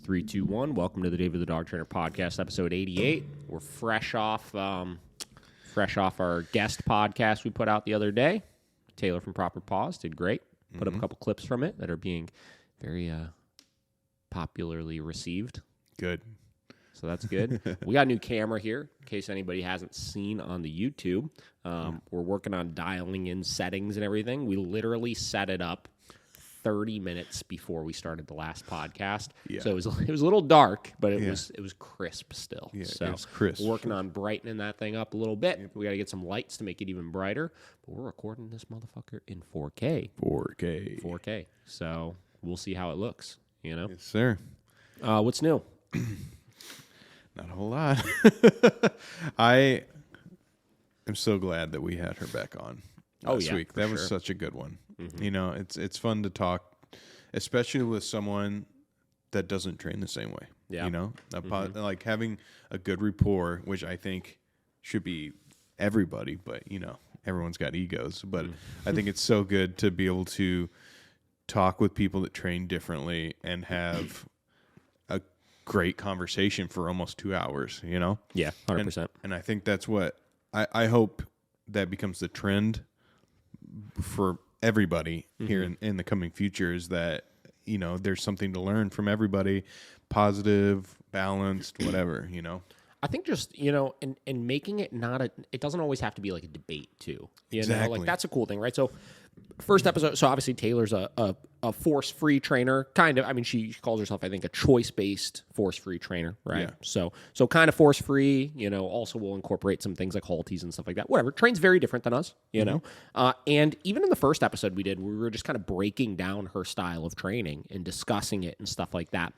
3, 2, 1. Welcome to the David the Dog Trainer podcast, episode 88. We're fresh off our guest podcast we put out the other day. Taylor from Proper Paws did great. Put up a couple clips from it that are being very popularly received. Good. So that's good. We got a new camera here, in case anybody hasn't seen on the YouTube. We're working on dialing in settings and everything. We literally set it up 30 minutes before we started the last podcast. Yeah. So it was a little dark, but it was crisp still. Yeah, so it was crisp. We're working on brightening that thing up a little bit. Yep. We got to get some lights to make it even brighter. But we're recording this motherfucker in 4K. 4K. So we'll see how it looks, you know? Yes, sir. What's new? Not a whole lot. I am so glad that we had her back on last week. That was such a good one. Mm-hmm. You know, it's fun to talk, especially with someone that doesn't train the same way. Yeah. You know, like having a good rapport, which I think should be everybody, but, you know, everyone's got egos. But I think it's so good to be able to talk with people that train differently and have a great conversation for almost 2 hours, you know? Yeah, 100%. And I think that's what I hope that becomes the trend for everybody here in the coming future, is that, you know, there's something to learn from everybody, positive, balanced, whatever, you know. I think just, you know, and making it it doesn't always have to be like a debate too. You know, like that's a cool thing, right? So first episode, so obviously Taylor's a force-free trainer, kind of. I mean, she calls herself, I think, a choice-based force-free trainer, right? Yeah. So kind of force-free, you know, also will incorporate some things like halties and stuff like that. Whatever. Trains very different than us, you know? And even in the first episode we did, we were just kind of breaking down her style of training and discussing it and stuff like that.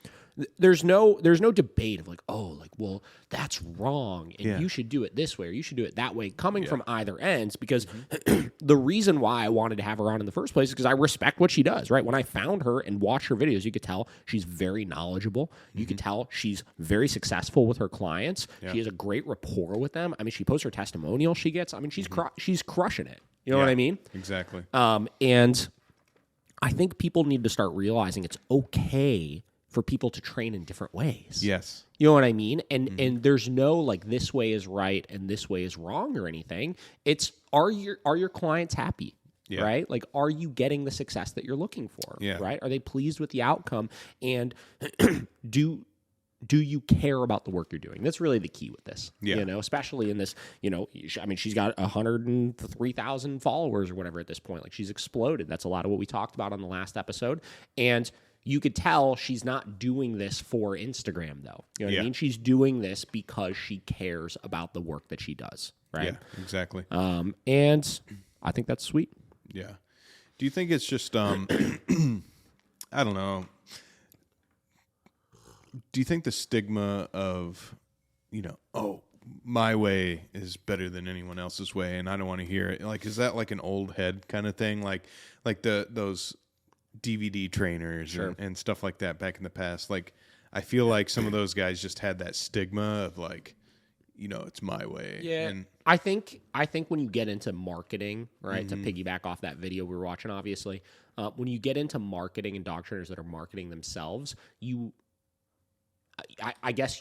There's no debate of like, oh, like, well, that's wrong, and you should do it this way or you should do it that way, coming from either ends, because the reason why I wanted to have her on in the first place is because I respect what she does, right? When I found her and watched her videos, you could tell she's very knowledgeable. You could tell she's very successful with her clients. Yeah. She has a great rapport with them. I mean, she posts her testimonial she gets. I mean, she's crushing it. You know what I mean? Exactly. And I think people need to start realizing it's okay for people to train in different ways. Yes. You know what I mean? And there's no like this way is right and this way is wrong or anything. It's are your clients happy? Yeah. Right? Like, are you getting the success that you're looking for? Yeah. Right? Are they pleased with the outcome? And do you care about the work you're doing? That's really the key with this. Yeah. You know, especially in this, you know, I mean, she's got 103,000 followers or whatever at this point. Like, she's exploded. That's a lot of what we talked about on the last episode. And you could tell she's not doing this for Instagram, though. You know what I mean? She's doing this because she cares about the work that she does, right? Yeah, exactly. And I think that's sweet. Yeah. Do you think it's just, I don't know. Do you think the stigma of, you know, oh, my way is better than anyone else's way and I don't want to hear it. Like, is that like an old head kind of thing? Like those DVD trainers and stuff like that back in the past. Like, I feel like some of those guys just had that stigma of like, you know, it's my way. Yeah. And I think when you get into marketing, right, to piggyback off that video we were watching, obviously, when you get into marketing and dog trainers that are marketing themselves, I guess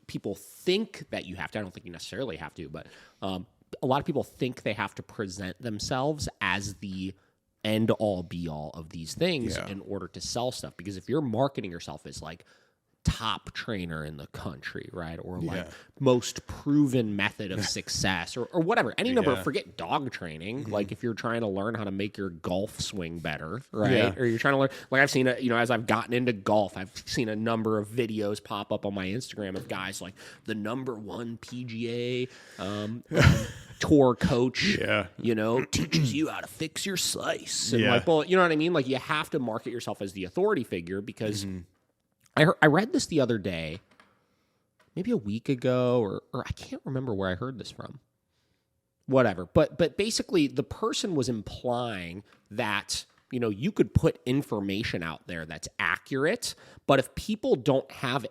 people think that you have to. I don't think you necessarily have to, but a lot of people think they have to present themselves as the end all be all of these things in order to sell stuff. Because if you're marketing yourself as like top trainer in the country, right, or like most proven method of success, or whatever, any number, forget dog training. Like if you're trying to learn how to make your golf swing better, right, or you're trying to learn, like I've seen, you know, as I've gotten into golf, I've seen a number of videos pop up on my Instagram of guys like the #1 PGA tour coach, you know, teaches you how to fix your slice, and like, well, you know what I mean? Like, you have to market yourself as the authority figure, because I read this the other day, maybe a week ago, or I can't remember where I heard this from. Whatever. But basically, the person was implying that, you know, you could put information out there that's accurate, but if people don't have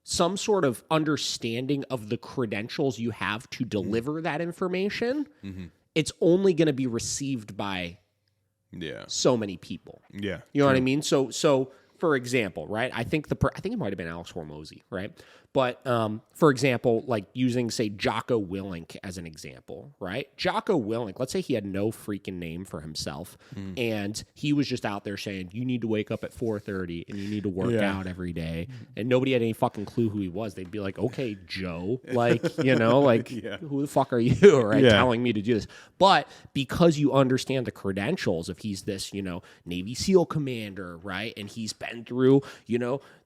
some sort of understanding of the credentials you have to deliver that information, it's only going to be received by so many people. Yeah. You know what I mean? So for example, right? I think it might have been Alex Hormozy, right? But for example, like using, say, Jocko Willink as an example, right? Jocko Willink, let's say he had no freaking name for himself, and he was just out there saying, you need to wake up at 4:30 and you need to work out every day, and nobody had any fucking clue who he was. They'd be like, okay, Joe, like, like, who the fuck are you, right? Telling me to do this. But because you understand the credentials of he's this, Navy SEAL commander, right? And he's been through,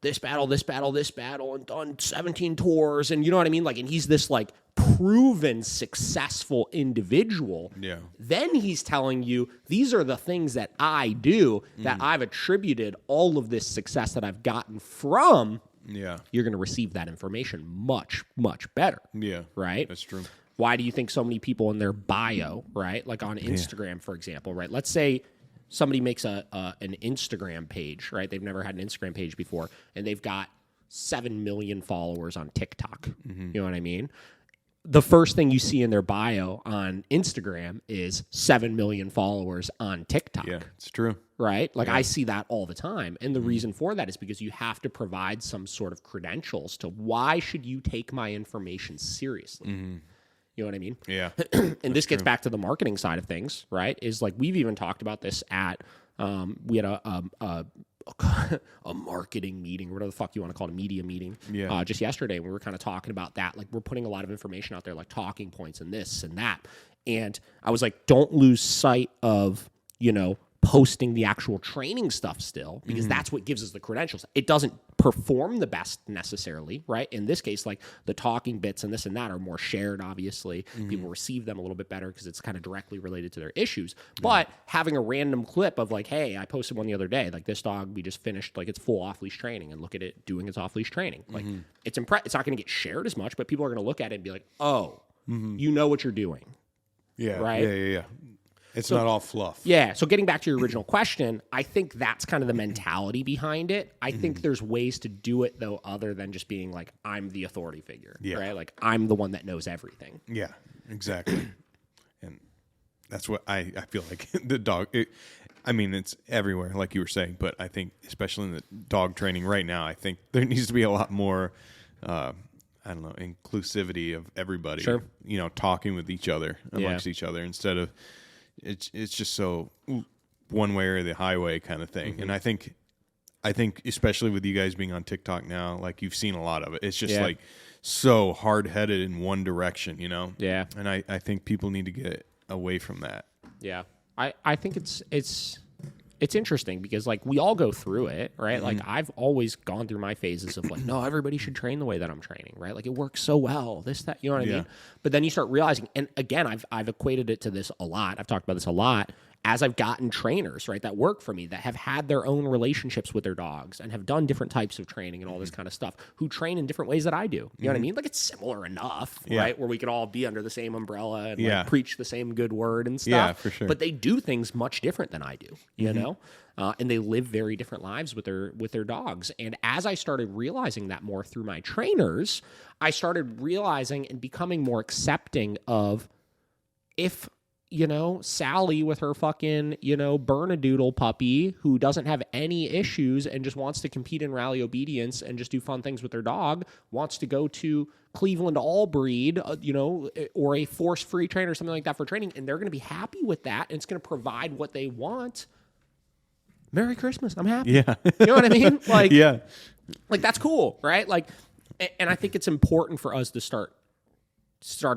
this battle, and done 17 tours, and you know what I mean? Like, and he's this like proven successful individual. Yeah. Then he's telling you, these are the things that I do that I've attributed all of this success that I've gotten from. Yeah. You're going to receive that information much, much better. Yeah. Right? That's true. Why do you think so many people in their bio, right? Like on Instagram, for example, right? Let's say somebody makes an Instagram page, right? They've never had an Instagram page before, and they've got 7 million followers on TikTok. You know what I mean? The first thing you see in their bio on Instagram is 7 million followers on TikTok. Yeah, it's true. Right? Like, I see that all the time. And the reason for that is because you have to provide some sort of credentials to why should you take my information seriously? You know what I mean? Yeah. And this gets back to the marketing side of things, right? Is like, we've even talked about this at, we had a marketing meeting, whatever the fuck you want to call it, a media meeting, just yesterday. We were kind of talking about that. Like, we're putting a lot of information out there, like talking points and this and that. And I was like, don't lose sight of, posting the actual training stuff still, because that's what gives us the credentials. It doesn't perform the best necessarily, right? In this case, like the talking bits and this and that are more shared, obviously. People receive them a little bit better because it's kind of directly related to their issues. But having a random clip of like, hey, I posted one the other day, like this dog we just finished, like it's full off-leash training, and look at it doing its off-leash training. Like it's not going to get shared as much, but people are going to look at it and be like, oh, you know what you're doing. Yeah. Right? Yeah. It's not all fluff. Yeah. So getting back to your original question, I think that's kind of the mentality behind it. I think there's ways to do it, though, other than just being like, I'm the authority figure, right? Like, I'm the one that knows everything. Yeah, exactly. And that's what I feel like the dog, it's everywhere, like you were saying, but I think especially in the dog training right now, I think there needs to be a lot more, inclusivity of everybody, talking with each other, amongst each other, instead of, it's just so one way or the highway kind of thing. And I think especially with you guys being on TikTok now, like you've seen a lot of it. It's just like so hard headed in one direction, Yeah. And I think people need to get away from that. Yeah. I think it's interesting because like we all go through it, right? Like I've always gone through my phases of like, no, everybody should train the way that I'm training, right? Like it works so well, this, that, you know what I mean? But then you start realizing, and again, I've equated it to this a lot. I've talked about this a lot as I've gotten trainers, right, that work for me, that have had their own relationships with their dogs and have done different types of training and all this kind of stuff, who train in different ways that I do. You know what I mean? Like it's similar enough, right? Where we could all be under the same umbrella and like preach the same good word and stuff. Yeah, for sure. But they do things much different than I do, you know? And they live very different lives with their dogs. And as I started realizing that more through my trainers, I started realizing and becoming more accepting of if, Sally with her fucking, Bernedoodle puppy who doesn't have any issues and just wants to compete in rally obedience and just do fun things with their dog, wants to go to Cleveland all breed, or a force-free trainer or something like that for training, and they're going to be happy with that, and it's going to provide what they want. Merry Christmas. I'm happy. Yeah. You know what I mean? Like, yeah. Like that's cool, right? Like, and I think it's important for us to start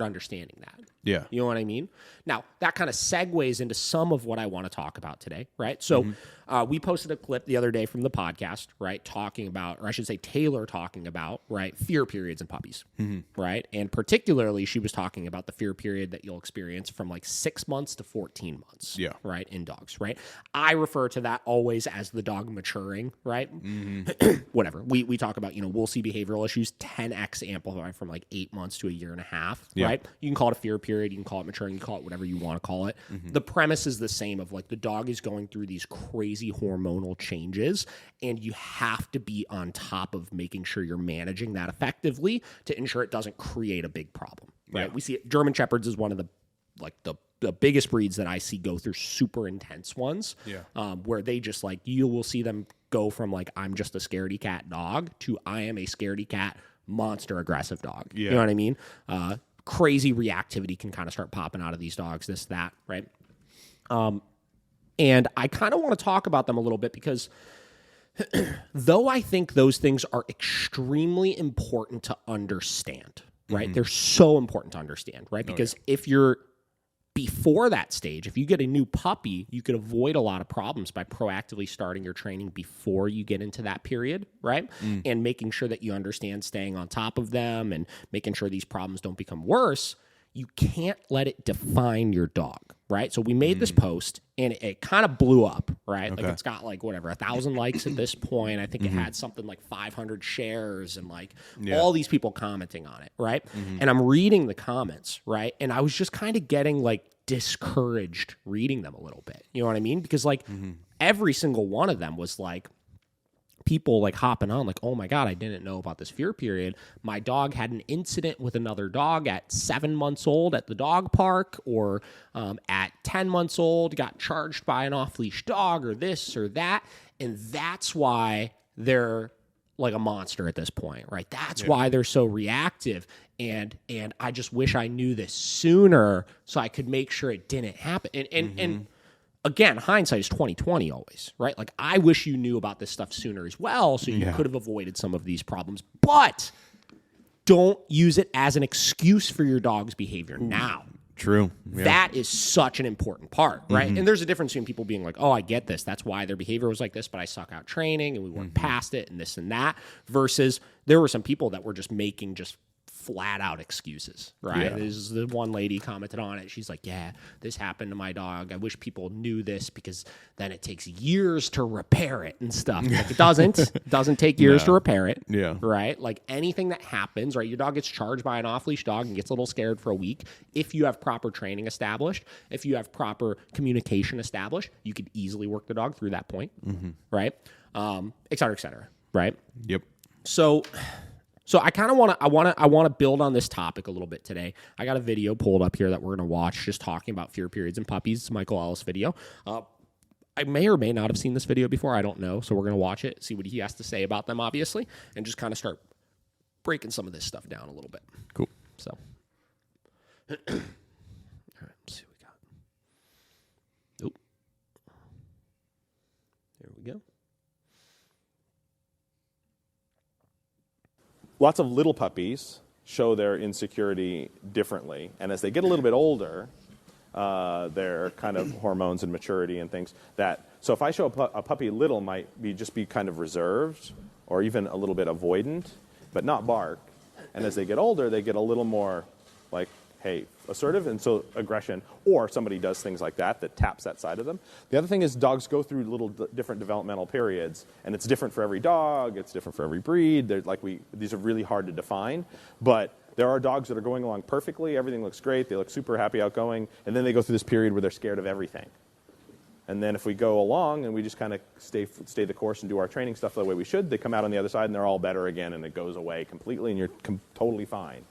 understanding that. Yeah. You know what I mean? Now, that kind of segues into some of what I want to talk about today, right? So we posted a clip the other day from the podcast, right, talking about, or I should say Taylor talking about, right, fear periods in puppies, right? And particularly, she was talking about the fear period that you'll experience from like 6 months to 14 months, right, in dogs, right? I refer to that always as the dog maturing, right? Whatever. We talk about, we'll see behavioral issues 10x amplified from like 8 months to a year and a half, right? You can call it a fear period, you can call it maturing, you can call it whatever you want to call it. The premise is the same of like the dog is going through these crazy hormonal changes, and you have to be on top of making sure you're managing that effectively to ensure it doesn't create a big problem, right? We see it, German Shepherds is one of the the biggest breeds that I see go through super intense ones, where they just like, you will see them go from like, I'm just a scaredy cat dog to I am a scaredy cat monster aggressive dog. You know what I mean? Crazy reactivity can kind of start popping out of these dogs, this, that, right? And I kind of want to talk about them a little bit because though I think those things are extremely important to understand, right? They're so important to understand, right? Because if you're before that stage, if you get a new puppy, you could avoid a lot of problems by proactively starting your training before you get into that period, right? And making sure that you understand staying on top of them and making sure these problems don't become worse. You can't let it define your dog, right? So we made this post and it kind of blew up, right? Like it's got like whatever, 1,000 likes at this point. I think it had something like 500 shares and like all these people commenting on it, right? And I'm reading the comments, right? And I was just kind of getting like discouraged reading them a little bit. You know what I mean? Because like every single one of them was like, people like hopping on like, oh my God, I didn't know about this fear period. My dog had an incident with another dog at 7 months old at the dog park, or at 10 months old, got charged by an off-leash dog or this or that. And that's why they're like a monster at this point, right? That's why they're so reactive. And I just wish I knew this sooner so I could make sure it didn't happen. And again, hindsight is 20/20 always, right? Like I wish you knew about this stuff sooner as well, so you could have avoided some of these problems. But don't use it as an excuse for your dog's behavior now. True. Yeah. That is such an important part, right? And there's a difference between people being like, oh, I get this. That's why their behavior was like this, but I suck out training and we went past it and this and that. Versus there were some people that were just making just flat out excuses, right? There's the one lady commented on it. She's like, yeah, this happened to my dog. I wish people knew this because then it takes years to repair it and stuff. Like it doesn't take years to repair it. Yeah. Right? Like anything that happens, right? Your dog gets charged by an off-leash dog and gets a little scared for a week. If you have proper training established, if you have proper communication established, you could easily work the dog through that point. Right? Et cetera, right? Yep. So I kind of want to build on this topic a little bit today. I got a video pulled up here that we're going to watch just talking about fear periods in puppies. It's a Michael Ellis video. I may or may not have seen this video before. I don't know. So we're going to watch it, see what he has to say about them, obviously, and just kind of start breaking some of this stuff down a little bit. Cool. So, all right, let's see what we got. Oop. There we go. Lots of little puppies show their insecurity differently, and as they get a little bit older, their kind of hormones and maturity and things that. So if I show a puppy little, might just be kind of reserved or even a little bit avoidant, but not bark. And as they get older, they get a little more like, hey, assertive, and so aggression, or somebody does things like that taps that side of them. The other thing is dogs go through little different developmental periods, and it's different for every dog, it's different for every breed. These are really hard to define, but there are dogs that are going along perfectly, everything looks great, they look super happy, outgoing, and then they go through this period where they're scared of everything. And then if we go along and we just kind of stay the course and do our training stuff the way we should, they come out on the other side and they're all better again, and it goes away completely, and you're totally fine.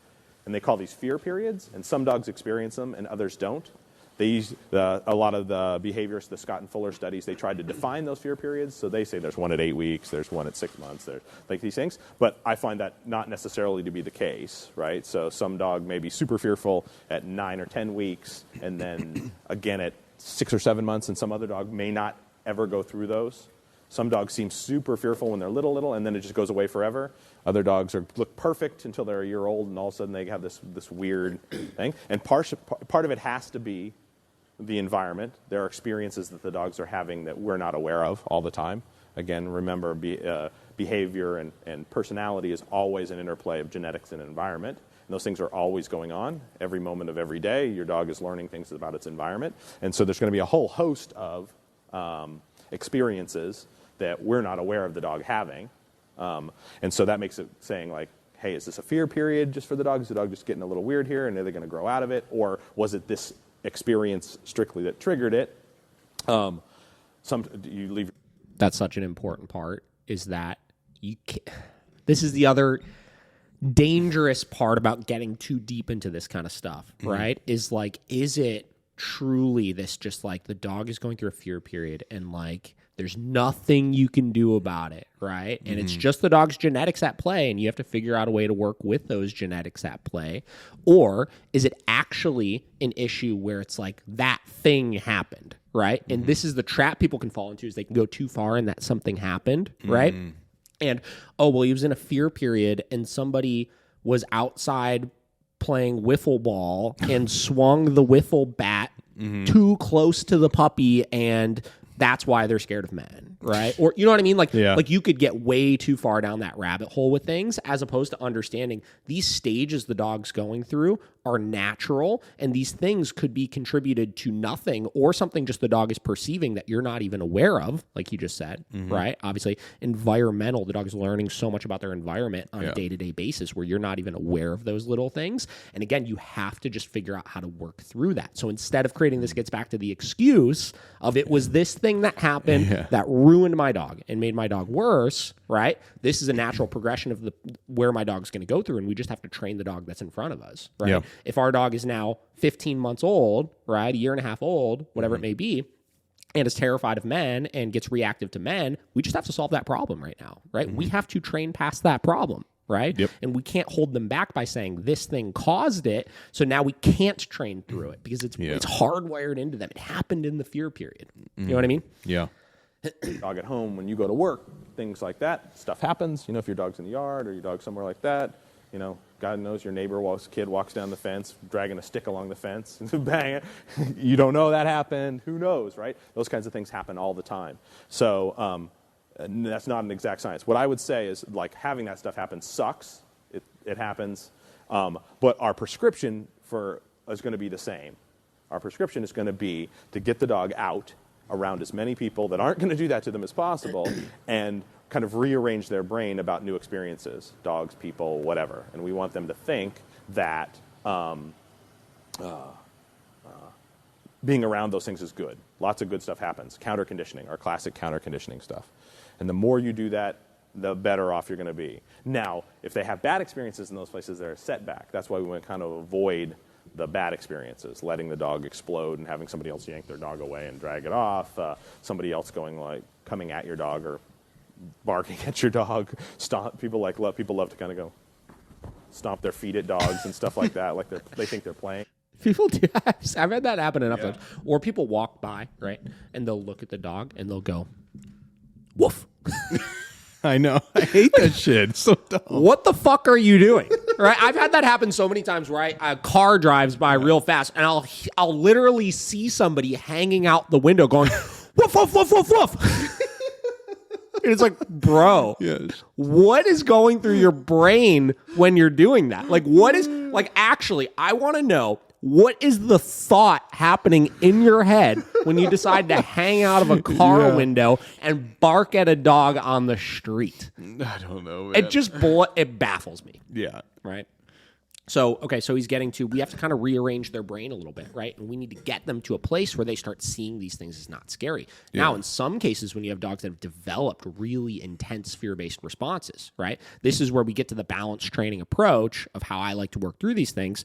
And they call these fear periods, and some dogs experience them and others don't. They use a lot of the behaviorists, the Scott and Fuller studies, they tried to define those fear periods. So they say there's one at 8 weeks, there's one at 6 months, there's like these things. But I find that not necessarily to be the case, right? So some dog may be super fearful at 9 or 10 weeks, and then again at 6 or 7 months, and some other dog may not ever go through those. Some dogs seem super fearful when they're little, and then it just goes away forever. Other dogs look perfect until they're a year old, and all of a sudden they have this weird thing. And part of it has to be the environment. There are experiences that the dogs are having that we're not aware of all the time. Again, remember, behavior and personality is always an interplay of genetics and environment. And those things are always going on. Every moment of every day, your dog is learning things about its environment. And so there's going to be a whole host of experiences that we're not aware of the dog having. And so that makes it saying like, hey, is this a fear period just for the dog? Is the dog just getting a little weird here and are they going to grow out of it? Or was it this experience strictly that triggered it? That's such an important part, is that this is the other dangerous part about getting too deep into this kind of stuff, right? Is like, is it truly this just like the dog is going through a fear period and like there's nothing you can do about it, right? And it's just the dog's genetics at play, and you have to figure out a way to work with those genetics at play. Or is it actually an issue where it's like that thing happened, right? And this is the trap people can fall into, is they can go too far and that something happened, right? And, oh, well, he was in a fear period and somebody was outside playing wiffle ball and swung the wiffle bat too close to the puppy, and that's why they're scared of men, right? Or you know what I mean? Like, like you could get way too far down that rabbit hole with things, as opposed to understanding these stages the dog's going through are natural, and these things could be contributed to nothing or something just the dog is perceiving that you're not even aware of, like you just said, right? Obviously, environmental, the dog is learning so much about their environment on a day-to-day basis where you're not even aware of those little things. And again, you have to just figure out how to work through that. So instead of creating this, gets back to the excuse of it was this thing that happened that ruined my dog and made my dog worse, right? This is a natural progression of where my dog's going to go through, and we just have to train the dog that's in front of us, right? Yeah. If our dog is now 15 months old, right, a year and a half old, whatever it may be, and is terrified of men and gets reactive to men, we just have to solve that problem right now, right? We have to train past that problem, right? And we can't hold them back by saying this thing caused it, so now we can't train through it because it's hardwired into them. It happened in the fear period. You know what I mean? Yeah. Dog at home, when you go to work, things like that, stuff happens. You know, if your dog's in the yard or your dog's somewhere like that, you know, God knows your kid walks down the fence, dragging a stick along the fence, bang it. You don't know that happened. Who knows, right? Those kinds of things happen all the time. So that's not an exact science. What I would say is, like, having that stuff happen sucks. It happens. But our prescription is going to be the same. Our prescription is going to be to get the dog out around as many people that aren't going to do that to them as possible, and kind of rearrange their brain about new experiences, dogs, people, whatever. And we want them to think that being around those things is good. Lots of good stuff happens. Counter conditioning, our classic counter conditioning stuff. And the more you do that, the better off you're going to be. Now, if they have bad experiences in those places, they're a setback. That's why we want to kind of avoid the bad experiences, letting the dog explode and having somebody else yank their dog away and drag it off, somebody else coming at your dog or barking at your dog. People love to kind of go stomp their feet at dogs and stuff like that, like they think they're playing. People do. I've had that happen enough times. Or people walk by, right, and they'll look at the dog and they'll go, woof. I know. I hate that shit. It's so dumb. What the fuck are you doing? Right? I've had that happen so many times where a car drives by real fast, and I'll literally see somebody hanging out the window going, woof, woof, woof, woof, woof. And it's like, bro, what is going through your brain when you're doing that? Like, actually, I want to know, what is the thought happening in your head when you decide to hang out of a car window and bark at a dog on the street? I don't know, man. It baffles me. Yeah. Right? So he's getting to, we have to kind of rearrange their brain a little bit, right? And we need to get them to a place where they start seeing these things as not scary. Yeah. Now, in some cases, when you have dogs that have developed really intense fear-based responses, right? This is where we get to the balanced training approach of how I like to work through these things.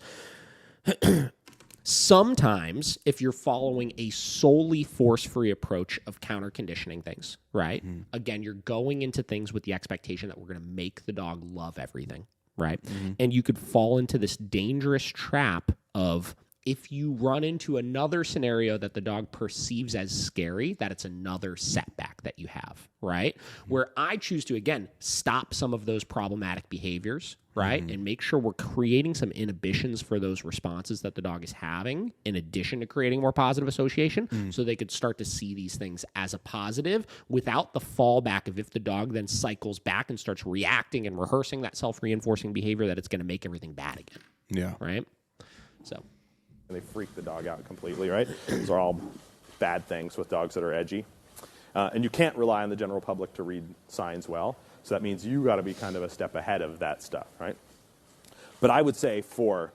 Sometimes, if you're following a solely force-free approach of counter-conditioning things, right? Mm-hmm. Again, you're going into things with the expectation that we're going to make the dog love everything, right? Mm-hmm. And you could fall into this dangerous trap of, if you run into another scenario that the dog perceives as scary, that it's another setback that you have, right? Mm-hmm. Where I choose to, again, stop some of those problematic behaviors, right? Mm-hmm. And make sure we're creating some inhibitions for those responses that the dog is having, in addition to creating more positive association, so they could start to see these things as a positive without the fallback of, if the dog then cycles back and starts reacting and rehearsing that self-reinforcing behavior, that it's going to make everything bad again. Yeah. Right? So... They freak the dog out completely, right? Those are all bad things with dogs that are edgy. And you can't rely on the general public to read signs well. So that means you got to be kind of a step ahead of that stuff, right? But I would say for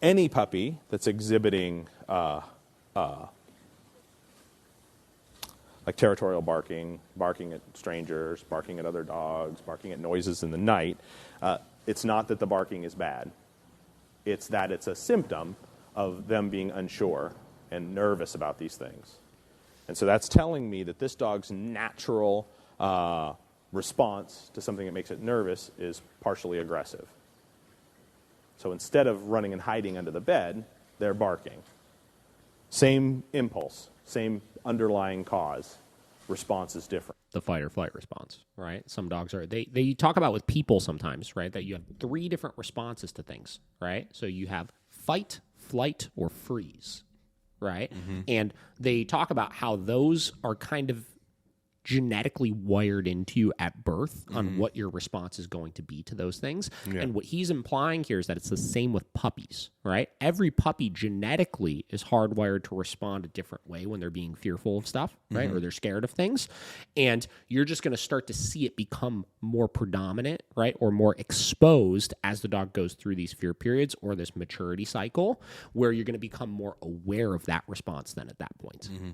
any puppy that's exhibiting like territorial barking, barking at strangers, barking at other dogs, barking at noises in the night, it's not that the barking is bad. It's that it's a symptom of them being unsure and nervous about these things. And so that's telling me that this dog's natural response to something that makes it nervous is partially aggressive. So instead of running and hiding under the bed, they're barking. Same impulse, same underlying cause. Response is different. The fight or flight response, right? Some dogs are, they talk about with people sometimes, right, that you have 3 different responses to things, right? So you have fight, flight, or freeze, right? Mm-hmm. And they talk about how those are kind of genetically wired into you at birth on what your response is going to be to those things. Yeah. And what he's implying here is that it's the same with puppies, right? Every puppy genetically is hardwired to respond a different way when they're being fearful of stuff, right? Or they're scared of things. And you're just going to start to see it become more predominant, right? Or more exposed as the dog goes through these fear periods or this maturity cycle, where you're going to become more aware of that response then at that point. Mm-hmm.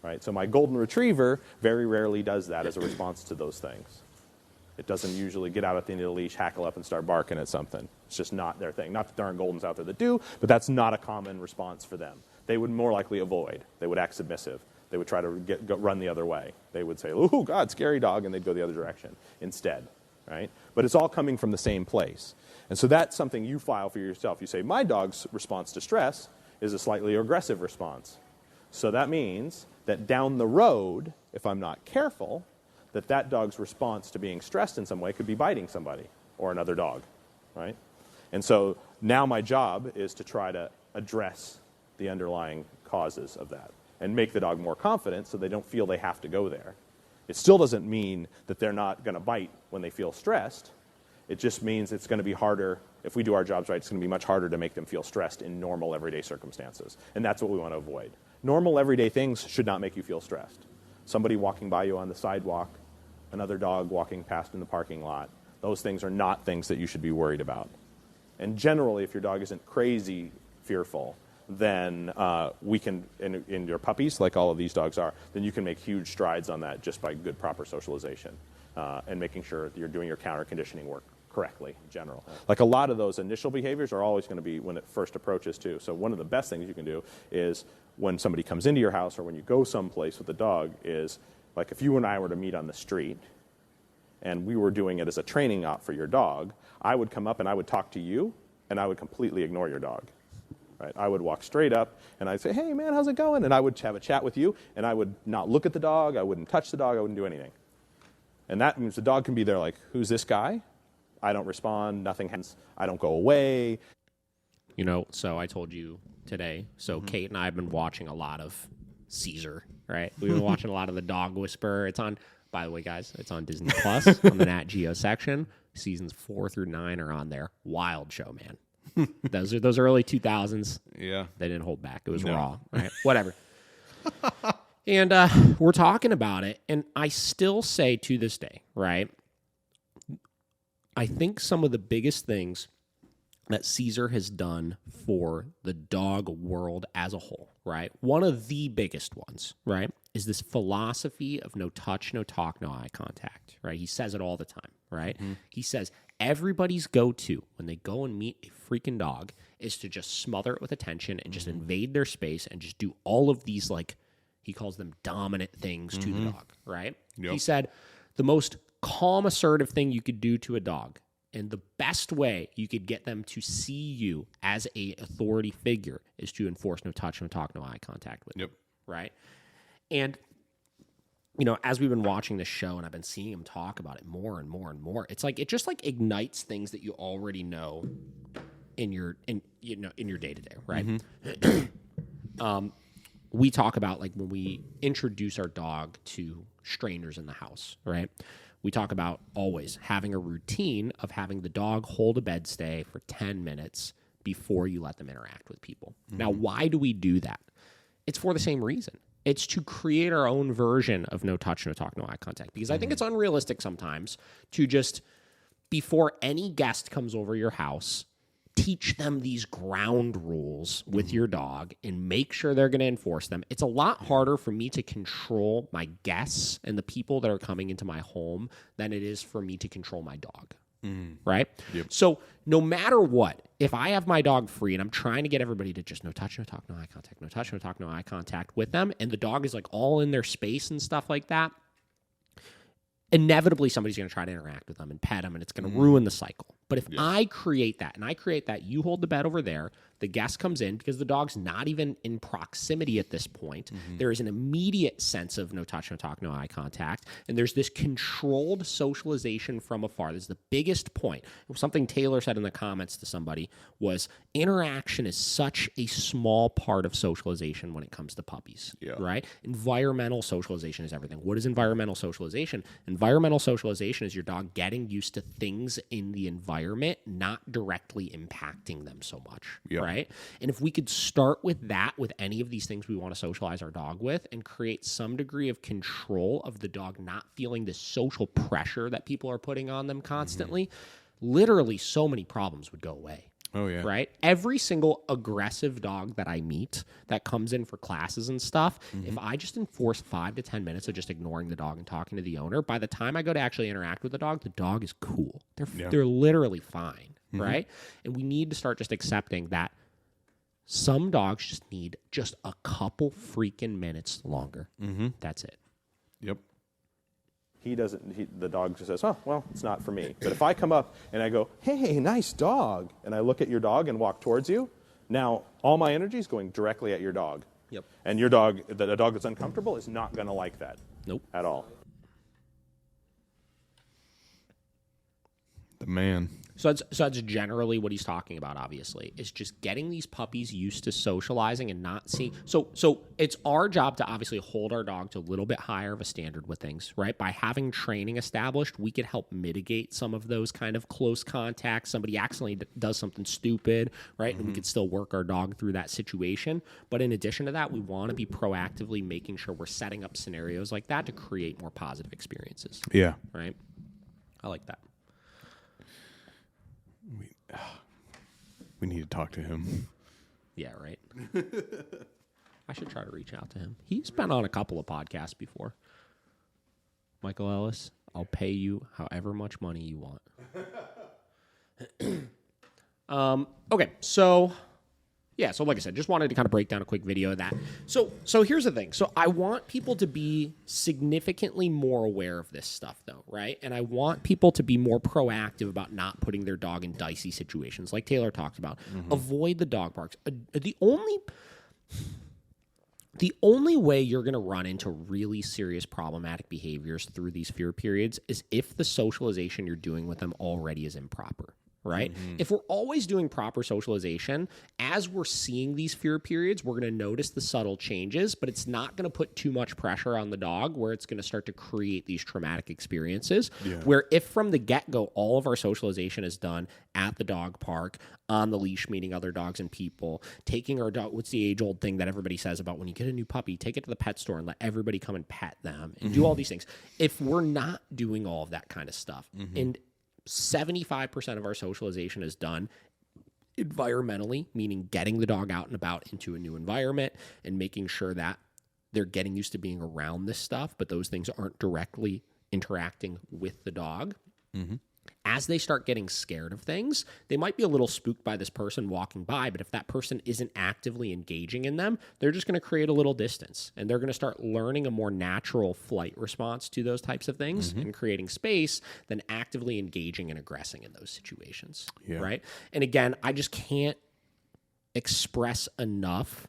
Right? So my golden retriever very rarely does that as a response to those things. It doesn't usually get out at the end of the leash, hackle up, and start barking at something. It's just not their thing. Not that there aren't goldens out there that do, but that's not a common response for them. They would more likely avoid. They would act submissive. They would try to run the other way. They would say, "Oh God, scary dog," and they'd go the other direction instead. Right? But it's all coming from the same place. And so that's something you file for yourself. You say, my dog's response to stress is a slightly aggressive response. So that means that down the road, if I'm not careful, that dog's response to being stressed in some way could be biting somebody or another dog, right? And so now my job is to try to address the underlying causes of that and make the dog more confident so they don't feel they have to go there. It still doesn't mean that they're not going to bite when they feel stressed. It just means it's going to be harder. If we do our jobs right, it's going to be much harder to make them feel stressed in normal everyday circumstances. And that's what we want to avoid. Normal everyday things should not make you feel stressed. Somebody walking by you on the sidewalk, another dog walking past in the parking lot, those things are not things that you should be worried about. And generally, if your dog isn't crazy fearful, then we can, in your puppies, like all of these dogs are, then you can make huge strides on that just by good, proper socialization and making sure that you're doing your counter conditioning work correctly in general. Like a lot of those initial behaviors are always going to be when it first approaches too. So one of the best things you can do is when somebody comes into your house or when you go someplace with a dog is, like if you and I were to meet on the street and we were doing it as a training op for your dog, I would come up and I would talk to you and I would completely ignore your dog. Right? I would walk straight up and I'd say, "Hey man, how's it going?" And I would have a chat with you and I would not look at the dog, I wouldn't touch the dog, I wouldn't do anything. And that means the dog can be there like, "Who's this guy?" I don't respond, nothing happens, I don't go away. You know, so I told you today, so Kate and I have been watching a lot of Caesar, right? We've been watching a lot of The Dog Whisperer. It's on, by the way, guys, it's on Disney Plus on the Nat Geo section. Seasons 4 through 9 are on there. Wild show, man. Those early 2000s. Yeah. They didn't hold back. It was raw, right? Whatever. And we're talking about it, and I still say to this day, right, I think some of the biggest things that Caesar has done for the dog world as a whole, right? One of the biggest ones, right, is this philosophy of no touch, no talk, no eye contact, right? He says it all the time, right? Mm-hmm. He says everybody's go-to when they go and meet a freaking dog is to just smother it with attention and just invade their space and just do all of these, like, he calls them dominant things to the dog, right? Yep. He said the most calm, assertive thing you could do to a dog and the best way you could get them to see you as a authority figure is to enforce no touch, no talk, no eye contact with them, right? And, you know, as we've been watching this show and I've been seeing him talk about it more and more and more, it's like, it just like ignites things that you already know in your day-to-day, right? Mm-hmm. We talk about, like, when we introduce our dog to strangers in the house, right? We talk about always having a routine of having the dog hold a bedstay for 10 minutes before you let them interact with people. Mm-hmm. Now, why do we do that? It's for the same reason. It's to create our own version of no touch, no talk, no eye contact. Because I think it's unrealistic sometimes to just, before any guest comes over your house, teach them these ground rules with your dog and make sure they're going to enforce them. It's a lot harder for me to control my guests and the people that are coming into my home than it is for me to control my dog, right? Yep. So no matter what, if I have my dog free and I'm trying to get everybody to just no touch, no talk, no eye contact, no touch, no talk, no eye contact with them, and the dog is like all in their space and stuff like that, inevitably somebody's going to try to interact with them and pet them, and it's going to ruin the cycle. But if I create that, you hold the bed over there, the guest comes in, because the dog's not even in proximity at this point, there is an immediate sense of no touch, no talk, no eye contact, and there's this controlled socialization from afar. This is the biggest point. Something Taylor said in the comments to somebody was, interaction is such a small part of socialization when it comes to puppies, right? Environmental socialization is everything. What is environmental socialization? Environmental socialization is your dog getting used to things in the environment, not directly impacting them so much, right? And if we could start with that, with any of these things we want to socialize our dog with, and create some degree of control of the dog not feeling the social pressure that people are putting on them constantly, literally so many problems would go away. Oh, yeah. Right? Every single aggressive dog that I meet that comes in for classes and stuff, if I just enforce 5 to 10 minutes of just ignoring the dog and talking to the owner, by the time I go to actually interact with the dog is cool. They're literally fine, right? And we need to start just accepting that some dogs just need just a couple freaking minutes longer. That's it. Yep. The dog just says, oh, well, it's not for me. But if I come up and I go, hey, nice dog, and I look at your dog and walk towards you, now all my energy is going directly at your dog. Yep. And your dog, a dog that's uncomfortable, is not going to like that. Nope. At all. The man. So that's generally what he's talking about, obviously, is just getting these puppies used to socializing and not seeing. So it's our job to obviously hold our dog to a little bit higher of a standard with things, right? By having training established, we could help mitigate some of those kind of close contacts. Somebody accidentally does something stupid, right? And we could still work our dog through that situation. But in addition to that, we want to be proactively making sure we're setting up scenarios like that to create more positive experiences. Yeah. Right? I like that. We need to talk to him. Yeah, right. I should try to reach out to him. He's been on a couple of podcasts before. Michael Ellis, I'll pay you however much money you want. Okay, so like I said, just wanted to kind of break down a quick video of that. So here's the thing. So I want people to be significantly more aware of this stuff, though, right? And I want people to be more proactive about not putting their dog in dicey situations, like Taylor talked about. Avoid the dog parks. The only way you're going to run into really serious problematic behaviors through these fear periods is if the socialization you're doing with them already is improper. Right? If we're always doing proper socialization, as we're seeing these fear periods, we're going to notice the subtle changes, but it's not going to put too much pressure on the dog where it's going to start to create these traumatic experiences. Where if from the get-go, all of our socialization is done at the dog park, on the leash, meeting other dogs and people, taking our dog, what's the age-old thing that everybody says about when you get a new puppy, take it to the pet store and let everybody come and pet them and do all these things. If we're not doing all of that kind of stuff, and 75% of our socialization is done environmentally, meaning getting the dog out and about into a new environment and making sure that they're getting used to being around this stuff, but those things aren't directly interacting with the dog. As they start getting scared of things, they might be a little spooked by this person walking by, but if that person isn't actively engaging in them, they're just going to create a little distance, and they're going to start learning a more natural flight response to those types of things and creating space than actively engaging and aggressing in those situations, right? And again, I just can't express enough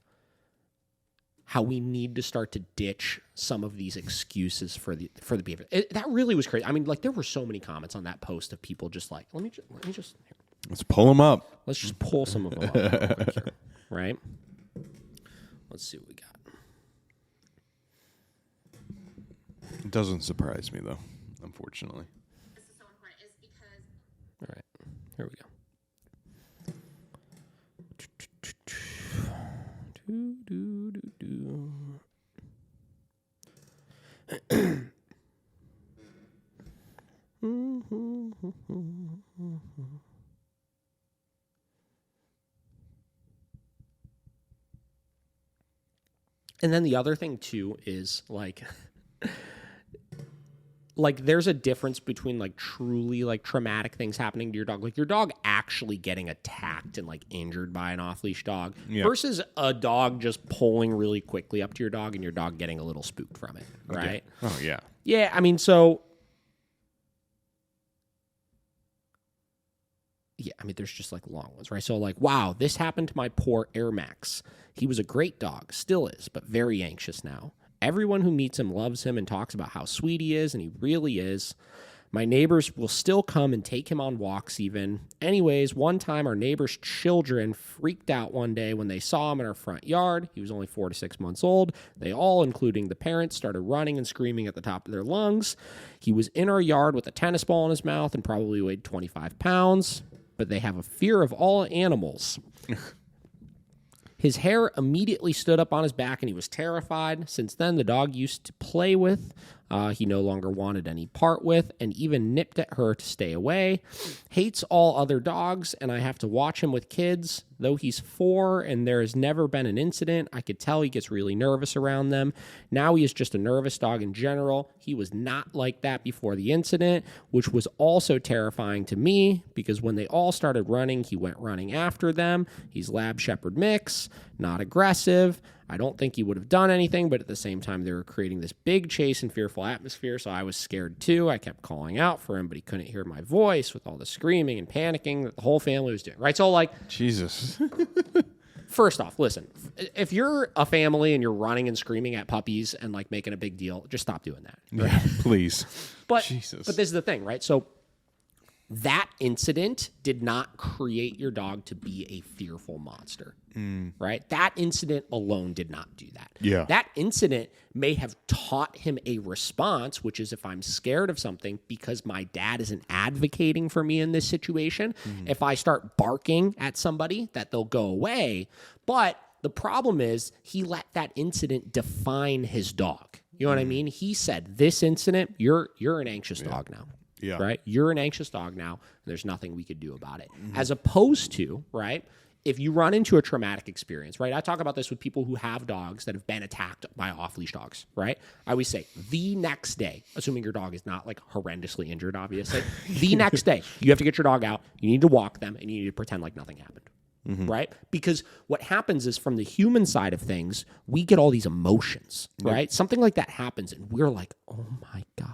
how we need to start to ditch some of these excuses for the behavior. That really was crazy. I mean, like, there were so many comments on that post of people just like, let me just here. Let's pull them up. Let's just pull some of them up real quick here, right? Let's see what we got. It doesn't surprise me, though, unfortunately. This is so important is because... All right, here we go. And then the other thing too is like like there's a difference between like truly like traumatic things happening to your dog, like your dog actually getting attacked and like injured by an off-leash dog versus a dog just pulling really quickly up to your dog and your dog getting a little spooked from it, right? Yeah. Oh, yeah. Yeah, I mean, so... Yeah, I mean, there's just like long ones, right? So like, wow, this happened to my poor Air Max. He was a great dog, still is, but very anxious now. Everyone who meets him loves him and talks about how sweet he is, and he really is. My neighbors will still come and take him on walks even. Anyways, one time our neighbor's children freaked out one day when they saw him in our front yard. He was only 4 to 6 months old. They all, including the parents, started running and screaming at the top of their lungs. He was in our yard with a tennis ball in his mouth and probably weighed 25 pounds. But they have a fear of all animals. His hair immediately stood up on his back, and he was terrified. Since then, the dog used to play with. He no longer wanted any part with, and even nipped at her to stay away. Hates all other dogs, and I have to watch him with kids. Though he's 4 and there has never been an incident, I could tell he gets really nervous around them. Now he is just a nervous dog in general. He was not like that before the incident, which was also terrifying to me because when they all started running, he went running after them. He's Lab Shepherd mix, not aggressive. I don't think he would have done anything, but at the same time, they were creating this big chase and fearful atmosphere, so I was scared too. I kept calling out for him, but he couldn't hear my voice with all the screaming and panicking that the whole family was doing, right? So, like... Jesus. First off, listen, if you're a family and you're running and screaming at puppies and, like, making a big deal, just stop doing that. Right? Yeah, please. But Jesus. But this is the thing, right? So... that incident did not create your dog to be a fearful monster, right? That incident alone did not do that. Yeah. That incident may have taught him a response, which is if I'm scared of something because my dad isn't advocating for me in this situation, if I start barking at somebody, that they'll go away. But the problem is he let that incident define his dog. You know what I mean? He said, this incident, you're an anxious dog now. Yeah. Right? You're an anxious dog now. And there's nothing we could do about it. As opposed to, right, if you run into a traumatic experience, right? I talk about this with people who have dogs that have been attacked by off-leash dogs, right? I always say the next day, assuming your dog is not like horrendously injured, obviously, the next day, you have to get your dog out, you need to walk them, and you need to pretend like nothing happened. Right? Because what happens is from the human side of things, we get all these emotions, right? Something like that happens, and we're like, oh my God.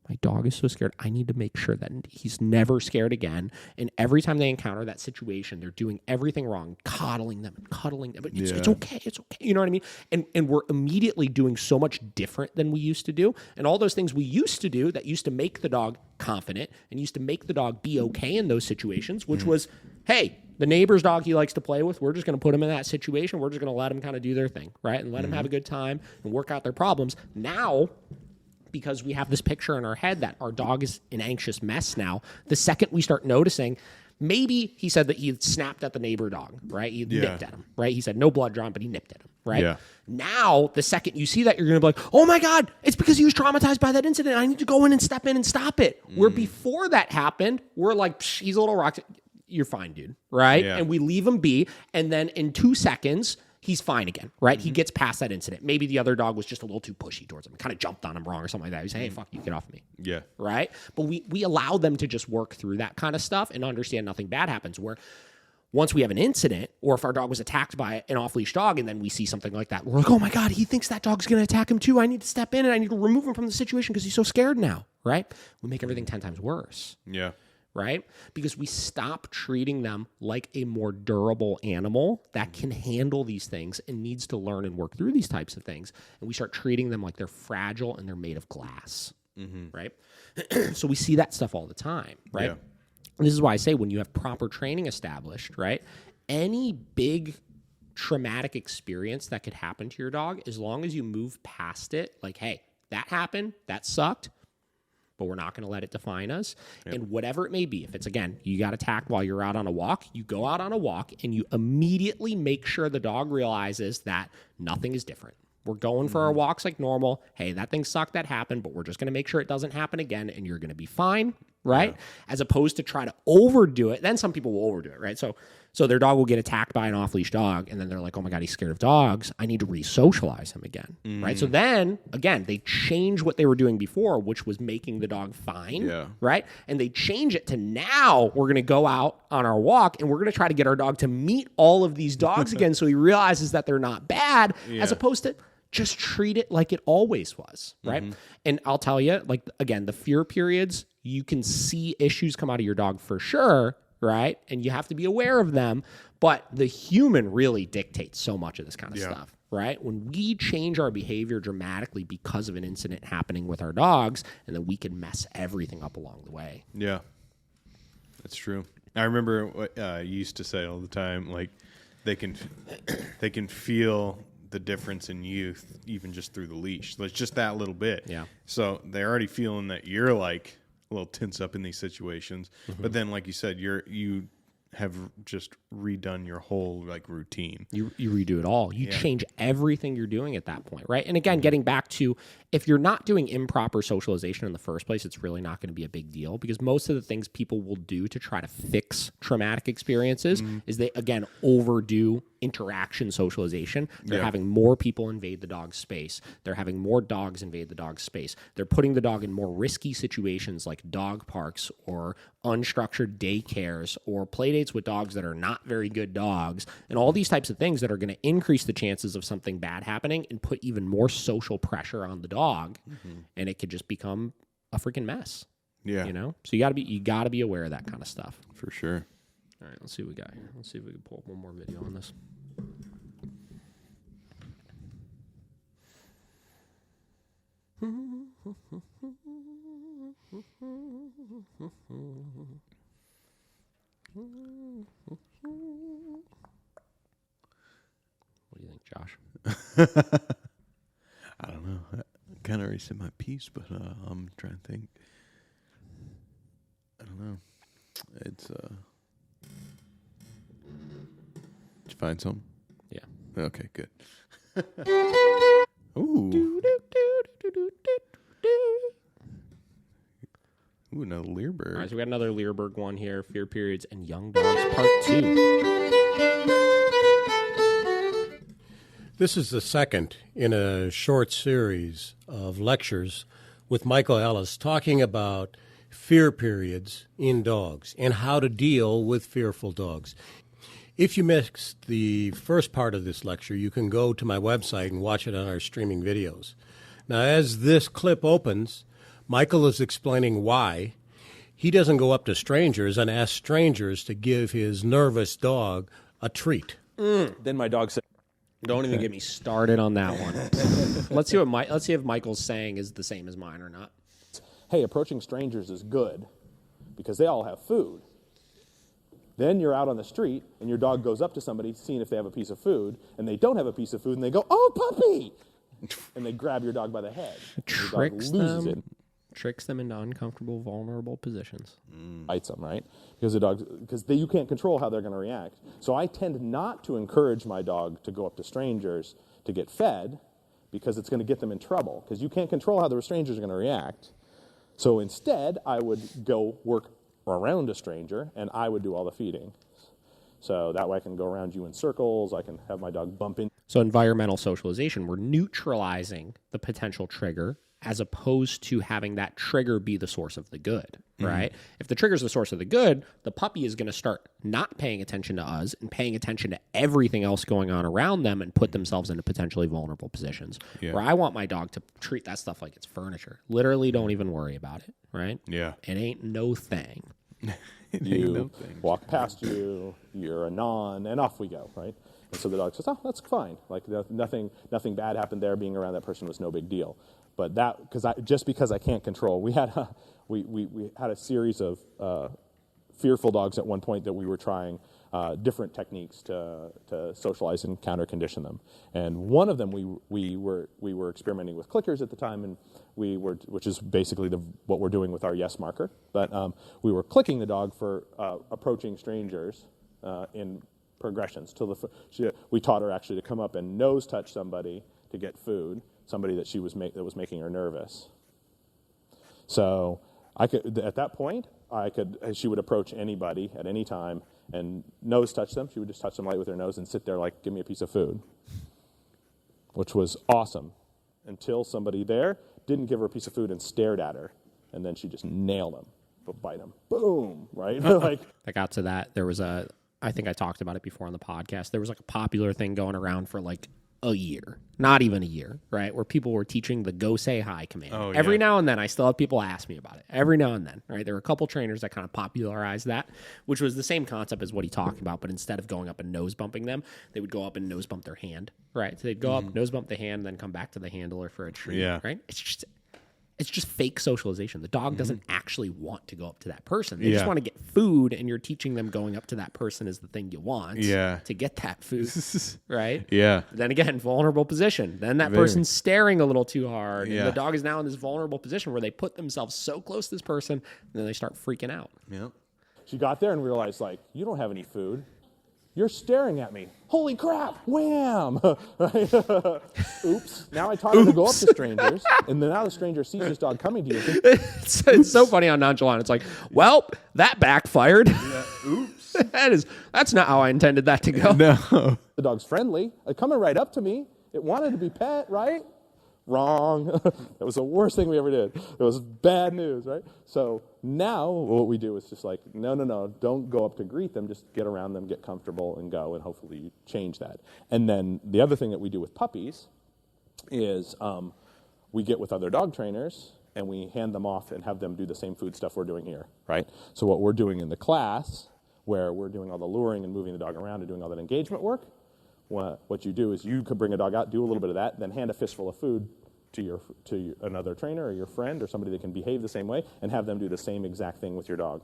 My dog is so scared. I need to make sure that he's never scared again. And every time they encounter that situation, they're doing everything wrong, coddling them. But it's okay. It's okay. You know what I mean? And we're immediately doing so much different than we used to do. And all those things we used to do that used to make the dog confident and used to make the dog be okay in those situations, which was, hey, the neighbor's dog he likes to play with, we're just going to put him in that situation. We're just going to let him kind of do their thing, right? And let them have a good time and work out their problems. Now... because we have this picture in our head that our dog is an anxious mess now, the second we start noticing, maybe he said that he had snapped at the neighbor dog, right? He nipped at him, right? He said no blood drawn, but he nipped at him, right? Yeah. Now, the second you see that, you're going to be like, oh my God, it's because he was traumatized by that incident. I need to go in and step in and stop it. Where before that happened, we're like, he's a little rock. You're fine, dude, right? Yeah. And we leave him be. And then in 2 seconds... he's fine again, right? He gets past that incident. Maybe the other dog was just a little too pushy towards him. Kind of jumped on him wrong or something like that. He said, hey, fuck you, get off of me. Yeah. Right? But we allow them to just work through that kind of stuff and understand nothing bad happens. Where once we have an incident, or if our dog was attacked by an off-leash dog and then we see something like that, we're like, oh my God, he thinks that dog's going to attack him too. I need to step in and I need to remove him from the situation because he's so scared now, right? We make everything 10 times worse. Yeah. Right? Because we stop treating them like a more durable animal that can handle these things and needs to learn and work through these types of things. And we start treating them like they're fragile and they're made of glass. Right? So we see that stuff all the time, right? Yeah. And this is why I say when you have proper training established, right? Any big traumatic experience that could happen to your dog, as long as you move past it, like, hey, that happened, that sucked, but we're not going to let it define us. Yep. And whatever it may be, if it's, again, you got attacked while you're out on a walk, you go out on a walk and you immediately make sure the dog realizes that nothing is different. We're going for our walks like normal. Hey, that thing sucked, that happened, but we're just going to make sure it doesn't happen again and you're going to be fine, right? Yeah. As opposed to try to overdo it. Then some people will overdo it, right? So So their dog will get attacked by an off-leash dog, and then they're like, oh my God, he's scared of dogs. I need to re-socialize him again, right? So then, again, they change what they were doing before, which was making the dog fine, right? And they change it to now we're going to go out on our walk, and we're going to try to get our dog to meet all of these dogs again so he realizes that they're not bad, as opposed to just treat it like it always was, right? And I'll tell you, like, again, the fear periods, you can see issues come out of your dog for sure, right? And you have to be aware of them. But the human really dictates so much of this kind of stuff, right? When we change our behavior dramatically because of an incident happening with our dogs, and then we can mess everything up along the way. Yeah, that's true. I remember what you used to say all the time, like they can feel the difference in youth even just through the leash. It's just that little bit. Yeah. So they're already feeling that you're like a little tense up in these situations, but then, like you said, you have just redone your whole like routine. You redo it all. You change everything you're doing at that point, right? And again, getting back to, if you're not doing improper socialization in the first place, it's really not going to be a big deal, because most of the things people will do to try to fix traumatic experiences is they, again, overdo interaction socialization. They're having more people invade the dog's space. They're having more dogs invade the dog's space. They're putting the dog in more risky situations like dog parks or unstructured daycares or play dates with dogs that are not very good dogs, and all these types of things that are going to increase the chances of something bad happening and put even more social pressure on the dog, and it could just become a freaking mess. Yeah. You know? So you gotta be aware of that kind of stuff. For sure. All right, let's see what we got here. Let's see if we can pull up one more video on this. What do you think, Josh? I don't know. I kind of already said my piece, but I'm trying to think. I don't know. It's Did you find some? Yeah. Okay, good. Ooh. Ooh, another Learberg. All right, so we got another Learberg one here. Fear periods and young dogs, part 2. This is the second in a short series of lectures with Michael Ellis talking about fear periods in dogs and how to deal with fearful dogs. If you missed the first part of this lecture, you can go to my website and watch it on our streaming videos. Now, as this clip opens, Michael is explaining why he doesn't go up to strangers and ask strangers to give his nervous dog a treat. Then my dog said, Don't even get me started on that one. Let's see if Michael's saying is the same as mine or not. hey, approaching strangers is good because they all have food. Then you're out on the street, and your dog goes up to somebody, seeing if they have a piece of food, and they don't have a piece of food, and they go, "Oh, puppy!" And they grab your dog by the head. Tricks them into uncomfortable, vulnerable positions. Bites them, right? Because you can't control how they're going to react. So I tend not to encourage my dog to go up to strangers to get fed, because it's going to get them in trouble, because you can't control how the strangers are going to react. So instead, I would go work around a stranger, and I would do all the feeding. So that way I can go around you in circles, I can have my dog bump in. So environmental socialization, we're neutralizing the potential trigger as opposed to having that trigger be the source of the good, right? If the trigger is the source of the good, the puppy is going to start not paying attention to us and paying attention to everything else going on around them and put themselves into potentially vulnerable positions. Where I want my dog to treat that stuff like it's furniture. Literally don't even worry about it, right? Yeah. It ain't no thing. You walk past you, you're a non, and off we go, right? And so the dog says, "Oh, that's fine. Like nothing bad happened there. Being around that person was no big deal." But that because I can't control. We had a series of fearful dogs at one point that we were trying different techniques to socialize and counter condition them. And one of them we were experimenting with clickers at the time, and which is basically what we're doing with our yes marker. But we were clicking the dog for approaching strangers in progressions. We taught her actually to come up and nose touch somebody to get food, somebody that that was making her nervous. So I could, at that point, she would approach anybody at any time and nose touch them. She would just touch them light with her nose and sit there like, give me a piece of food, which was awesome until somebody there didn't give her a piece of food and stared at her, and then she just nailed him, but bite him, boom, right? Like, I got to that. There was I think I talked about it before on the podcast. There was like a popular thing going around for like a year, not even a year, right? Where people were teaching the go say hi command. Oh, Every yeah. now and then, I still have people ask me about it. Every now and then, right? There were a couple trainers that kind of popularized that, which was the same concept as what he talked about, but instead of going up and nose bumping them, they would go up and nose bump their hand, right? So they'd go up, nose bump the hand, then come back to the handler for a treat, Yeah. right? It's just fake socialization. The dog doesn't actually want to go up to that person. They just want to get food, and you're teaching them going up to that person is the thing you want to get that food, right? Yeah. Then again, vulnerable position. Then that person's staring a little too hard, and the dog is now in this vulnerable position where they put themselves so close to this person, and then they start freaking out. Yep. she got there and realized, like, you don't have any food. You're staring at me. Holy crap! Wham! Right? Oops. Now I taught her to go up to strangers, and then now the stranger sees this dog coming to you. It's so funny on Nonchalant. It's like, well, that backfired. Yeah. Oops. That's not how I intended that to go. No. The dog's friendly. It's coming right up to me. It wanted to be pet, right? Wrong. That was the worst thing we ever did. It was bad news, right? So now what we do is just like, no, don't go up to greet them. Just get around them, get comfortable, and go, and hopefully you change that. And then the other thing that we do with puppies is we get with other dog trainers, and we hand them off and have them do the same food stuff we're doing here, right? So what we're doing in the class, where we're doing all the luring and moving the dog around and doing all that engagement work, what you do is you could bring a dog out, do a little bit of that, then hand a fistful of food to another trainer or your friend or somebody that can behave the same way, and have them do the same exact thing with your dog.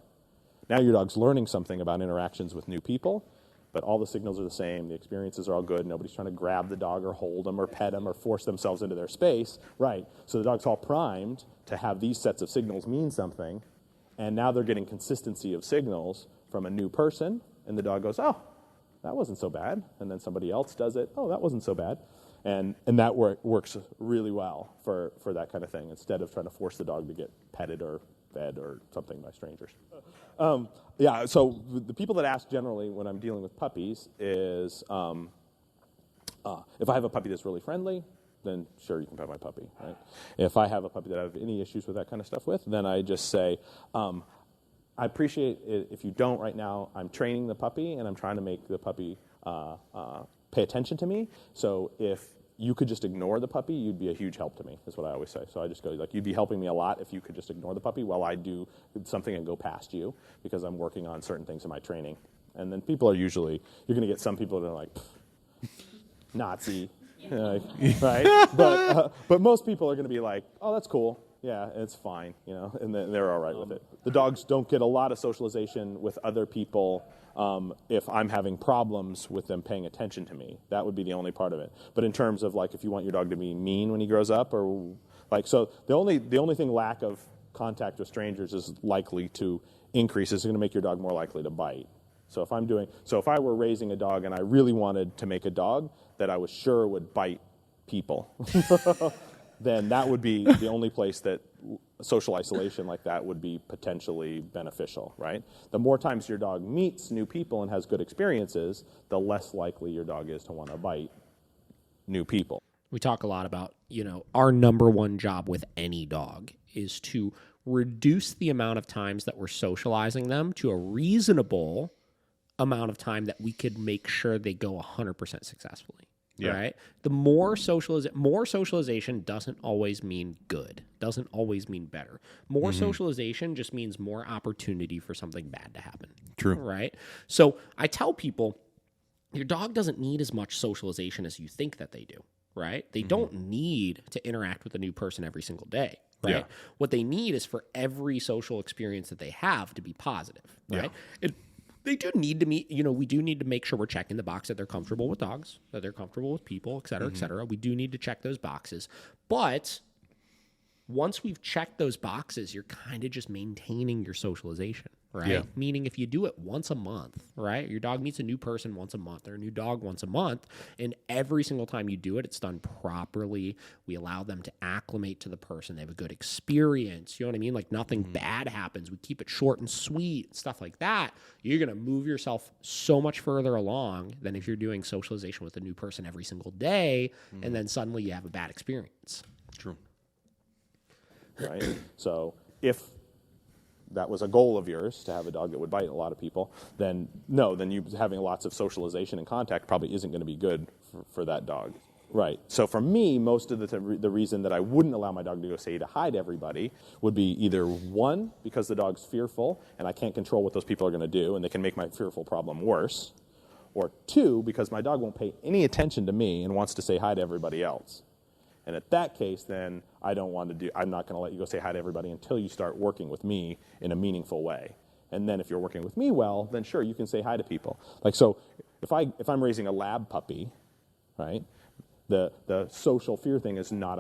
Now your dog's learning something about interactions with new people, but all the signals are the same, the experiences are all good, nobody's trying to grab the dog or hold them or pet them or force themselves into their space, right? So the dog's all primed to have these sets of signals mean something, and now they're getting consistency of signals from a new person, and the dog goes, oh, that wasn't so bad. And then somebody else does it. Oh, that wasn't so bad. And that works really well for that kind of thing, instead of trying to force the dog to get petted or fed or something by strangers. Yeah, so the people that ask generally when I'm dealing with puppies is, if I have a puppy that's really friendly, then sure, you can pet my puppy, right? If I have a puppy that I have any issues with that kind of stuff with, then I just say, I appreciate it if you don't right now. I'm training the puppy, and I'm trying to make the puppy pay attention to me. So if you could just ignore the puppy, you'd be a huge help to me, is what I always say. So I just go, like, you'd be helping me a lot if you could just ignore the puppy while I do something and go past you, because I'm working on certain things in my training. And then people are usually, you're going to get some people that are like, Nazi, right? But most people are going to be like, oh, that's cool. Yeah, it's fine, and they're all right with it. The dogs don't get a lot of socialization with other people if I'm having problems with them paying attention to me. That would be the only part of it. But in terms of, like, if you want your dog to be mean when he grows up, or like, so the only thing lack of contact with strangers is likely to increase. Is going to make your dog more likely to bite. So if I were raising a dog and I really wanted to make a dog that I was sure would bite people, then that would be the only place that social isolation like that would be potentially beneficial, right? The more times your dog meets new people and has good experiences, the less likely your dog is to want to bite new people. We talk a lot about, our number one job with any dog is to reduce the amount of times that we're socializing them to a reasonable amount of time that we could make sure they go 100% successfully. Yeah. Right? The more socialization doesn't always mean good, doesn't always mean better. More socialization just means more opportunity for something bad to happen. True. Right? So I tell people, your dog doesn't need as much socialization as you think that they do. Right? They don't need to interact with a new person every single day. Right? Yeah. What they need is for every social experience that they have to be positive. Right? Yeah. They do need to meet, we do need to make sure we're checking the box that they're comfortable with dogs, that they're comfortable with people, et cetera, et cetera. We do need to check those boxes. But once we've checked those boxes, you're kind of just maintaining your socialization, right? Yeah. Meaning if you do it once a month, right? Your dog meets a new person once a month or a new dog once a month, and every single time you do it, it's done properly. We allow them to acclimate to the person. They have a good experience. You know what I mean? Like nothing bad happens. We keep it short and sweet, stuff like that. You're going to move yourself so much further along than if you're doing socialization with a new person every single day, and then suddenly you have a bad experience. True. Right? So if that was a goal of yours, to have a dog that would bite a lot of people, then you having lots of socialization and contact probably isn't going to be good for that dog. Right. So for me, most of the reason that I wouldn't allow my dog to go say hi to everybody would be either one, because the dog's fearful and I can't control what those people are going to do and they can make my fearful problem worse, or two, because my dog won't pay any attention to me and wants to say hi to everybody else. And at that case, then I'm not going to let you go say hi to everybody until you start working with me in a meaningful way. And then if you're working with me well, then sure, you can say hi to people. Like, so if I'm raising a lab puppy, right, the social fear thing is not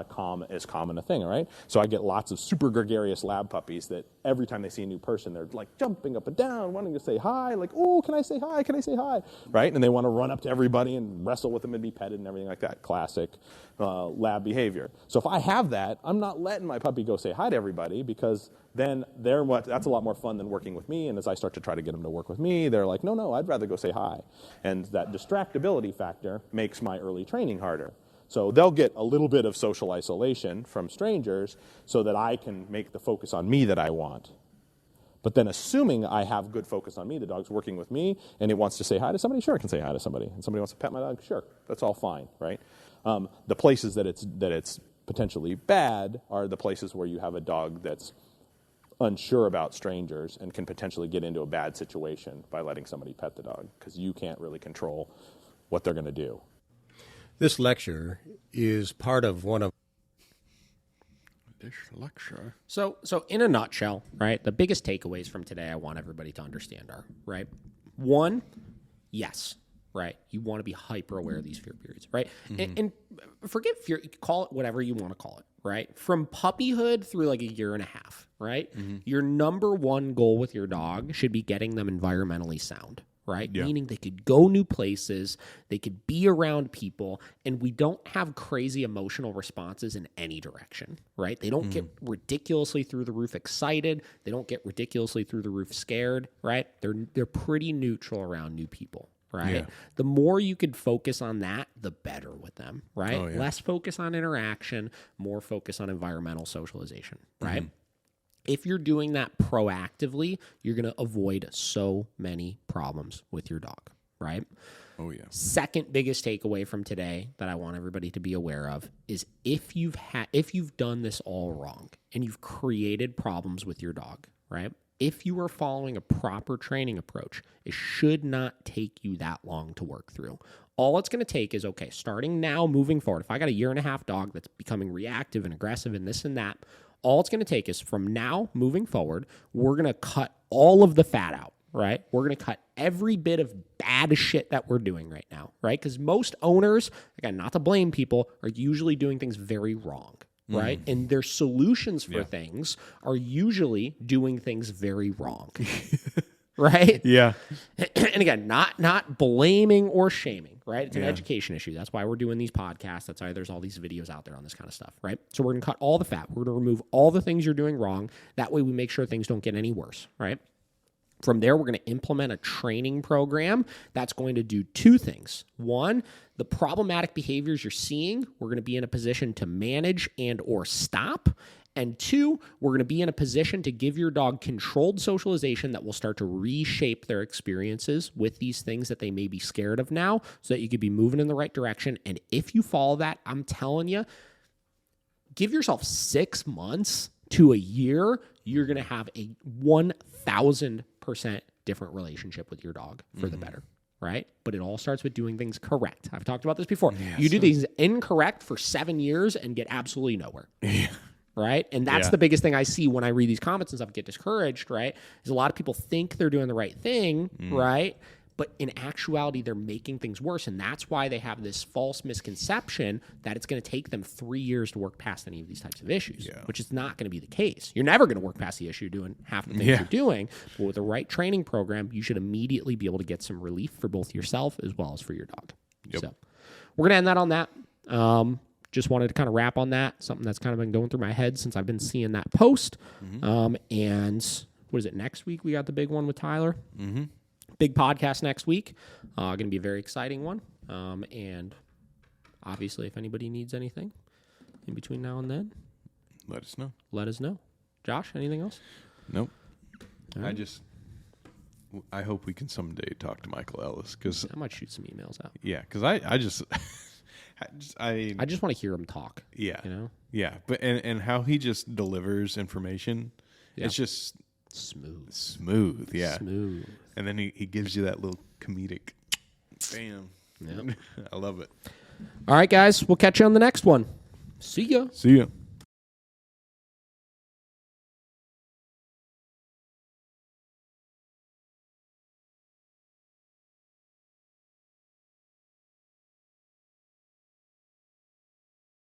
as common a thing, all right? So I get lots of super gregarious lab puppies that every time they see a new person, they're like jumping up and down, wanting to say hi, like, oh, can I say hi? Can I say hi? Right? And they want to run up to everybody and wrestle with them and be petted and everything like that. Classic lab behavior. So if I have that, I'm not letting my puppy go say hi to everybody, because then that's a lot more fun than working with me. And as I start to try to get them to work with me, they're like, no, I'd rather go say hi. And that distractibility factor makes my early training harder. So they'll get a little bit of social isolation from strangers so that I can make the focus on me that I want. But then assuming I have good focus on me, the dog's working with me, and it wants to say hi to somebody, sure, it can say hi to somebody. And somebody wants to pet my dog, sure, that's all fine, right? The places that it's potentially bad are the places where you have a dog that's unsure about strangers and can potentially get into a bad situation by letting somebody pet the dog, because you can't really control what they're going to do. This lecture is part of one of... This lecture? So in a nutshell, right, the biggest takeaways from today I want everybody to understand are, right, one, yes, right, you want to be hyper aware of these fear periods, right? Mm-hmm. And forget fear, call it whatever you want to call it, right? From puppyhood through like a year and a half, right? Mm-hmm. Your number one goal with your dog should be getting them environmentally sound. Right? Yeah. Meaning they could go new places, they could be around people, and we don't have crazy emotional responses in any direction, right? They don't get ridiculously through the roof excited. They don't get ridiculously through the roof scared, right? They're pretty neutral around new people, right? Yeah. The more you could focus on that, the better with them, right? Oh, yeah. Less focus on interaction, more focus on environmental socialization, right? Mm-hmm. If you're doing that proactively, you're going to avoid so many problems with your dog, right? Oh, yeah. Second biggest takeaway from today that I want everybody to be aware of is if you've done this all wrong and you've created problems with your dog, right? If you are following a proper training approach, it should not take you that long to work through. All it's going to take is, okay, starting now, moving forward, if I got a 1.5 year dog that's becoming reactive and aggressive and this and that, all it's going to take is from now moving forward, we're going to cut all of the fat out, right? We're going to cut every bit of bad shit that we're doing right now, right? Because most owners, again, not to blame people, are usually doing things very wrong, right? And their solutions for things are usually doing things very wrong, right? Yeah. And again, not blaming or shaming, right? It's an education issue. That's why we're doing these podcasts. That's why there's all these videos out there on this kind of stuff, right? So we're going to cut all the fat. We're going to remove all the things you're doing wrong. That way we make sure things don't get any worse, right? From there, we're going to implement a training program that's going to do two things. One, the problematic behaviors you're seeing, we're going to be in a position to manage and or stop. And two, we're going to be in a position to give your dog controlled socialization that will start to reshape their experiences with these things that they may be scared of now so that you could be moving in the right direction. And if you follow that, I'm telling you, give yourself 6 months to a year, you're going to have a 1,000% different relationship with your dog for the better. Right? But it all starts with doing things correct. I've talked about this before. You do things incorrect for 7 years and get absolutely nowhere. Right? And that's the biggest thing I see when I read these comments and stuff, get discouraged, right? Is a lot of people think they're doing the right thing, right? but in actuality, they're making things worse. And that's why they have this false misconception that it's going to take them 3 years to work past any of these types of issues, which is not going to be the case. You're never going to work past the issue doing half the things you're doing. But with the right training program, you should immediately be able to get some relief for both yourself as well as for your dog. So we're going to end that on that. Just wanted to kind of wrap on that, something that's kind of been going through my head since I've been seeing that post. And what is it, next week we got the big one with Tyler? Big podcast next week. Going to be a very exciting one. And obviously, if anybody needs anything in between now and then, let us know. Let us know. Josh, anything else? Nope. Right. I hope we can someday talk to Michael Ellis, because I might shoot some emails out. Yeah, because I just want to hear him talk. Yeah, you know. Yeah, but and how he just delivers information, it's just smooth. Yeah, smooth. And then he gives you that little comedic, bam. Yep. I love it. All right, guys, we'll catch you on the next one. See ya. See ya.